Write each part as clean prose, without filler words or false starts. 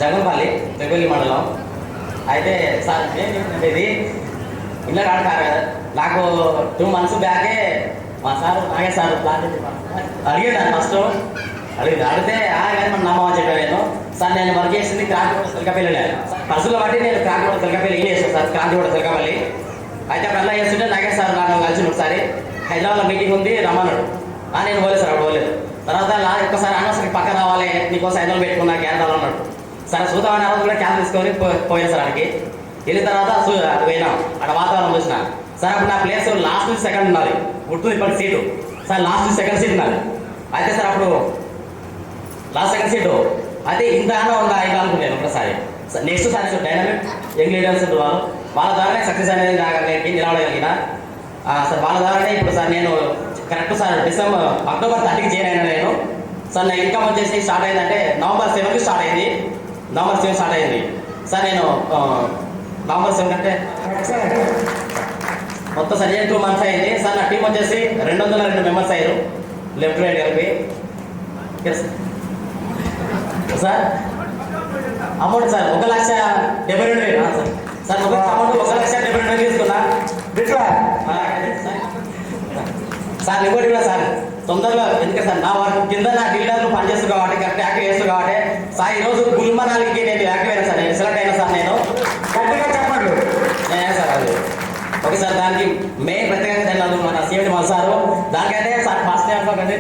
జగన్పల్లి జగవల్లి మండలం. అయితే సార్ ఇది ఇళ్ళ కాదు కదా, నాకు 2 months బ్యాకే మా సార్ నాగే సార్ ప్లాన్ అడిగాడు. ఫస్ట్ అడిగితే కానీ మనం నమ్మని చెప్పాను నేను. సార్ నేను వర్క్ చేసింది క్రాంతిగూడ సిలకపల్లి, పర్సులు బట్టి నేను క్రాంతిగూడ సిలకపల్లి ఏం చేస్తాను సార్, క్రాంతిగూడ సిలకపల్లి. అయితే అప్పుడు అలా చేస్తుంటే నాగే సార్ నాకు కలిసి ఒకసారి హైదరాబాద్లో మీటింగ్ ఉంది రమ్మన్నాడు. నేను పోలేదు సార్, అప్పుడు పోలేదు. తర్వాత ఒక్కసారి అనవసరం పక్క రావాలి, నీకోసం 500 పెట్టుకున్నా క్యాన్సల్ అన్నాడు. సరే చూద్దామని ఆ రోజు కూడా క్యాన్సల్ తీసుకొని పోయినా సార్ అక్కడికి. వెళ్ళిన తర్వాత అది పోయినాం, అక్కడ వాతావరణం చూసిన సార్. అప్పుడు నా ప్లేస్ లాస్ట్ నుంచి సెకండ్ ఉన్నది, ఉంటుంది ఇప్పటి సీటు సార్, లాస్ట్ నుంచి సెకండ్ సీట్ ఉన్నది. అయితే సార్ అప్పుడు లాస్ట్ సెకండ్ సీటు అయితే ఇంత ఉందా ఇంకా అనుకున్నాను ఒకసారి. Next sir dynamic young leaders వాళ్ళ ద్వారానే సక్సెస్ అనేది నిలవడగలిగిన సార్. వాళ్ళ ద్వారానే ఇప్పుడు సార్ నేను కరెక్ట్ సార్ October 30కి జాయిన్ అయినా నేను సార్. నా ఇన్కమ్ వచ్చేసి స్టార్ట్ అయిందంటే November 7కి స్టార్ట్ అయింది. November 7 స్టార్ట్ అయింది సార్. నేను November 7 అంటే మొత్తం సార్ 2 months అయింది సార్. నా టీం వచ్చేసి 202 members అయ్యారు, లెఫ్ట్ రైట్ కలిపి sir. Amount sir 1,72,000 sir. Sir మొత్తం అమౌంట్ 1,72,000 తీసుకున్నా సార్. ఇంకోటి కూడా సార్ తొందరలో ఎందుకంటే సార్ నా వర్క్ కింద నా డీలర్లు పనిచేస్తారు కాబట్టి కరెక్ట్ యాక్టివ్ చేస్తారు కాబట్టి సార్ ఈరోజు గుల్మనాలకి నేను యాక్టివ్ అయినా సార్, నేను సెలెక్ట్ అయినా సార్. నేను గట్టిగా చెప్పండి సార్. అది ఓకే సార్. దానికి మెయిన్ ప్రత్యేకంగా ధన్యవాదాలు మన సీఎం మన సారు. దానికైతే సార్ ఫస్ట్ అంటే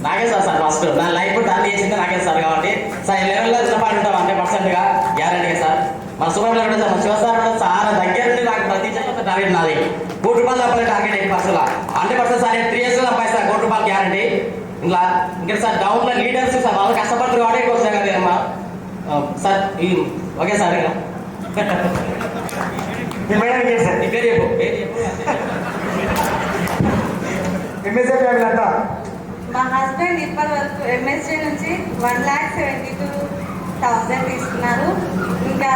నాకే సార్ ఫస్ట్ నా లైఫ్ దాన్ని చేసింది నాకే సార్. కాబట్టి సార్ ఈ లెవెల్లో చిన్నపాటు ఉంటాం 100%గా గ్యారంటీగా సార్. మన సూపర్ కూడా సార్, మన శివ సార్ కూడా చాలా దగ్గర నుండి నాకు ప్రతి టార్గెట్ నాది. ₹1,00,00,000 తప్పలే టార్గెట్ 100% సార్. 3 years సంపాదిస్తారు ₹1,00,00,000 గ్యారంటీ. ఇంకా సార్ డౌన్లో లీడర్స్ సార్ వాళ్ళు కష్టపడుతున్నారు కాబట్టి ఎక్కువ వస్తాయి కదమ్మా సార్. Okay sir. మా హస్బెండ్ ఇప్పటి వరకు MSG నుంచి 1,72,000 తీసుకున్నారు. ఇంకా